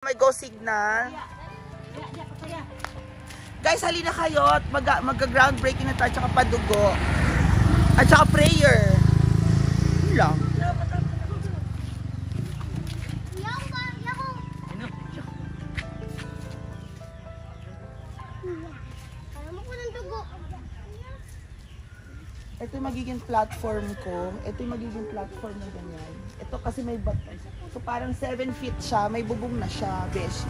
May go signal. Guys, halina kayo at mag-groundbreaking na tayo at saka padugo. At saka prayer. Yun lang. Ito yung magiging platform ko. Ito yung magiging platform na ganyan. Ito kasi may bato. So parang 7 feet siya. May bubong na siya. Besh.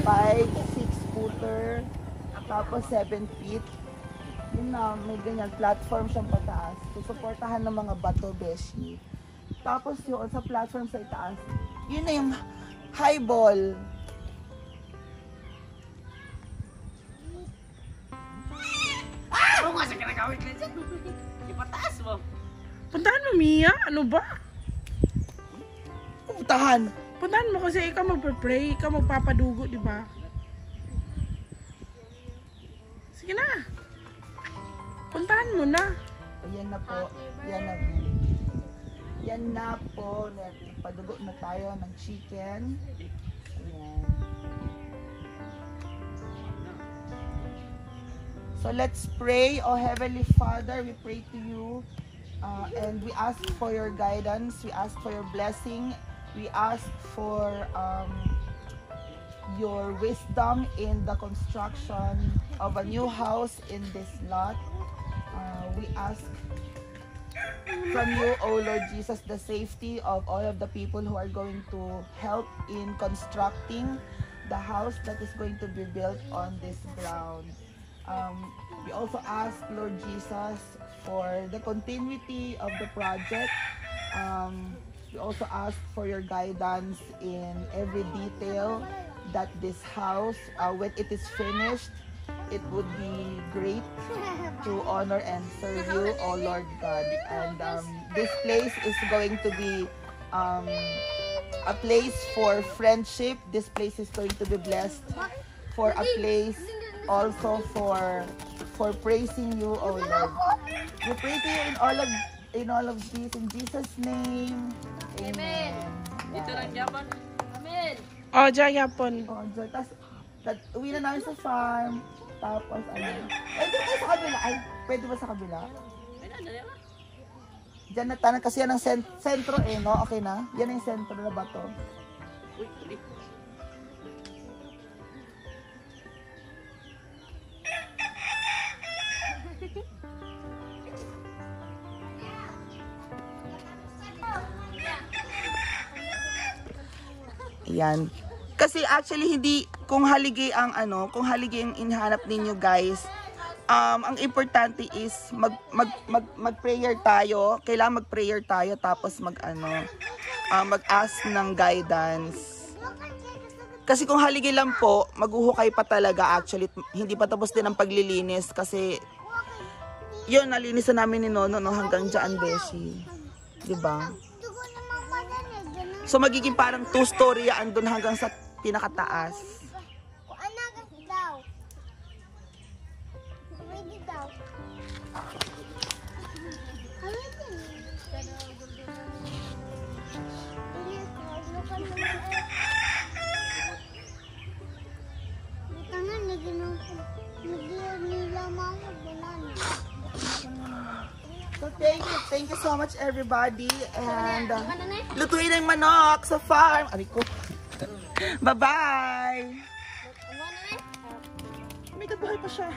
5, 6 footer. Tapos 7 feet. Yun na. May ganyan. Platform siyang pataas. Susuportahan ng mga bato. Beshi. Tapos yun sa platform sa itaas. Yun na yung highball. Ano nga sa kinagawin ka dyan? Ipataas mo. Puntahan mo, Mia. Ano ba? Puntahan. Puntahan mo kasi ikaw magpa-pray, ikaw magpapadugo, di ba? Sige na. Puntahan mo na. Ayan na po. Yan na. Yan na po. Padugo na tayo ng chicken. Ayan. So let's pray. Oh Heavenly Father, we pray to you and we ask for your guidance. We ask for your blessing. We ask for your wisdom in the construction of a new house in this lot. We ask from you, O Lord Jesus, the safety of all of the people who are going to help in constructing the house that is going to be built on this ground. We also ask, Lord Jesus, for the continuity of the project. We also ask for your guidance in every detail that this house, when it is finished, it would be great to honor and serve you, O Lord God. And this place is going to be a place for friendship. This place is going to be blessed for a place also for praising you, O Lord. We pray to you in all of this in Jesus' name. Amen. Dito lang Japan. Amen. Oh, Jayapon. Oh, tapos uwi na namin sa farm. Tapos pwede ba sa kabila? Ay, pwede ba sa kabila? Diyan na tanan kasi yan ang sentro no? Okay na? Yan ang sentro na ba to? Uy. Yan. Kasi actually hindi kung haligi ang inhanap ninyo guys. Ang importante is mag-prayer tayo. Kailangan mag-prayer tayo tapos mag-ask ng guidance. Kasi kung haligi lang po, maghuhukay pa talaga actually. Hindi pa tapos din ang paglilinis kasi yun nalinisan namin ni Nono hanggang diyan, Beshi. 'Di ba? So magiging parang 2-story yan doon hanggang sa pinakataas. So thank you so much everybody and lutuin ang manok sa farm. Ariko. Bye-bye. May kabuhay pa siya.